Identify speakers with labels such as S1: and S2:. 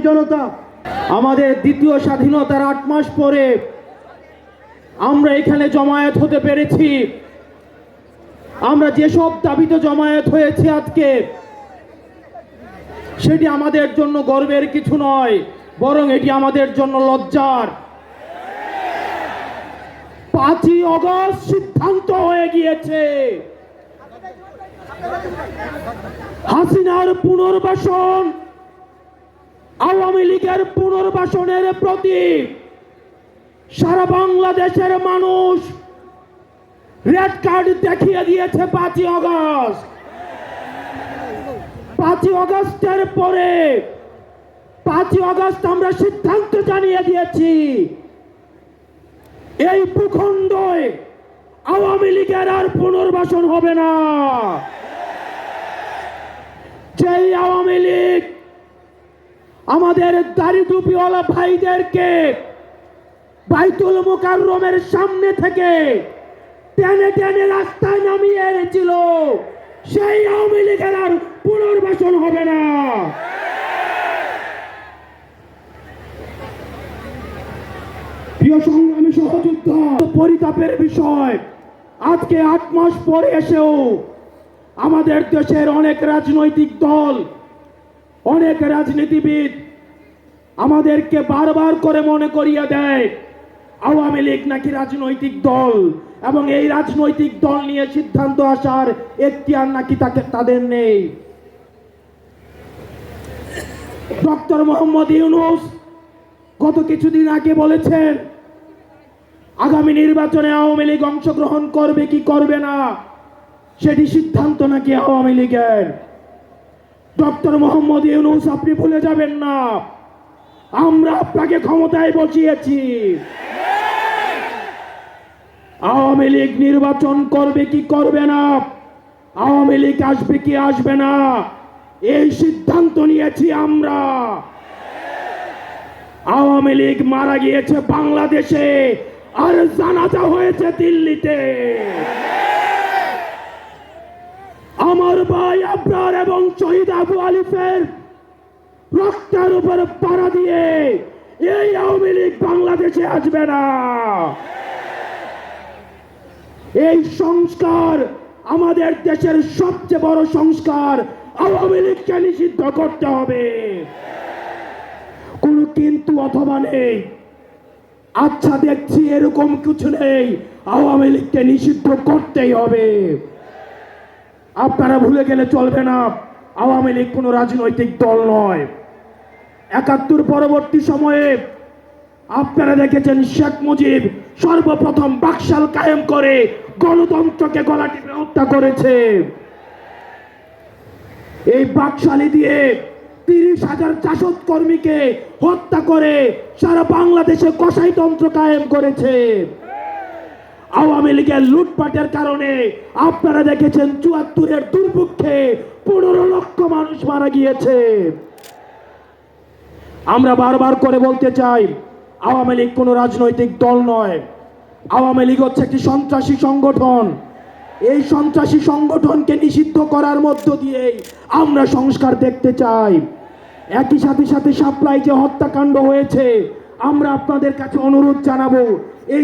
S1: জনতা, আমাদের দ্বিতীয় স্বাধীনতার ৮ মাস পরে আমরা এখানে জমায়েত হতে পেরেছি। আমরা যেসব দাবিতে জমায়েত হয়েছে আজকে, সেটি আমাদের জন্য গর্বের কিছু নয়, বরং এটি আমাদের জন্য লজ্জার। ৫ই আগস্ট সিদ্ধান্ত হয়ে গিয়েছে হাসিনার পুনর্বাসন, আওয়ামী লীগের পুনর্বাসনের প্রতি সারা বাংলাদেশের মানুষ রেড কার্ড দেখিয়ে দিয়েছে। ৫ই আগস্ট, ৫ই আগস্টের পরে ৫ই আগস্ট আমরা সিদ্ধান্ত জানিয়ে দিয়েছি, এই ভূখণ্ডে আওয়ামী লীগের আর পুনর্বাসন হবে না। যেই আওয়ামী লীগ আমাদের দাড়ি টুপিওয়ালা ভাইদেরকে বাইতুল মুকাররমের সামনে থেকে টেনে টেনে রাস্তায় নামিয়ে এনেছিল, সেই আওয়ামী লীগের আর পুনর্বাসন হবে না। প্রিয় সংগ্রামী সহযোদ্ধা, পরিতাপের বিষয়, আজকে ৮ মাস পরে এসেও আমাদের দেশের অনেক রাজনৈতিক দল, অনেক রাজনীতিবিদ আমাদেরকে বারবার করে মনে করিয়ে দেয় আওয়ামী লীগ নাকি রাজনৈতিক দল, এবং এই রাজনৈতিক দল নিয়ে সিদ্ধান্ত আসার এখতিয়ার নাকি তাদের নেই। ডক্টর মোহাম্মদ ইউনূস গত কিছুদিন আগে বলেছেন আগামী নির্বাচনে আওয়ামী লীগ অংশগ্রহণ করবে কি করবে না সেটি সিদ্ধান্ত নাকি আওয়ামী লীগের। ডক্টর মোহাম্মদ ইউনূস, আপনি ভুলে যাবেন না, আমরা আপনাকে ক্ষমতায় বসিয়েছি। আওয়ামী লীগ নির্বাচন করবে কি করবে না, আওয়ামী লীগ আসবে কি আসবে না, এই সিদ্ধান্ত নিয়েছি আমরা। আওয়ামী লীগ মারা গিয়েছে বাংলাদেশে, আর জানাজা হয়েছে দিল্লিতে। আমার ভাই আবরার এবং শহীদ আবু আলিফের রক্তের উপর পাড়া দিয়ে এই আওয়ামী লীগ বাংলাদেশে আসবে না। এই সংস্কার, আমাদের দেশের সবচেয়ে বড় সংস্কার, আওয়ামী লীগকে নিষিদ্ধ করতে হবে। কোনো কিন্তু অথবা নেই, আচ্ছা দেখছি এরকম কিছু নেই, আওয়ামী লীগকে নিষিদ্ধ করতেই হবে। আপনারা ভুলে গেলে চলবে না, আওয়ামী লীগ কোনো রাজনৈতিক দল নয়। ৭১ পরবর্তী সময়ে আপনারা দেখেছেন শেখ মুজিব সর্বপ্রথম বাকশাল কায়েম করে গণতন্ত্রকে গলা টিপে হত্যা করেছে। এই বাকশালী দিয়ে ৩০,০০০ জাসদ কর্মীকে হত্যা করে সারা বাংলাদেশে কসাইতন্ত্র কায়েম করেছে। আওয়ামী লীগের লুটপাটের কারণে আপনারা দেখেছেন ৭৪-এর দুর্ভিক্ষে ১৫ লক্ষ মানুষ মারা গিয়েছে। আমরা বারবার করে বলতে চাই, আওয়ামী লীগ কোনো রাজনৈতিক দল নয়, আওয়ামী লীগ হচ্ছে একটি সন্ত্রাসী সংগঠন। এই সন্ত্রাসী সংগঠনকে নিষিদ্ধ করার মধ্য দিয়েই আমরা সংস্কার দেখতে চাই। একই সাথে সাথে সাপ্লাই যে হত্যাকাণ্ড হয়েছে, আমরা আপনাদের কাছে অনুরোধ জানাবো, এই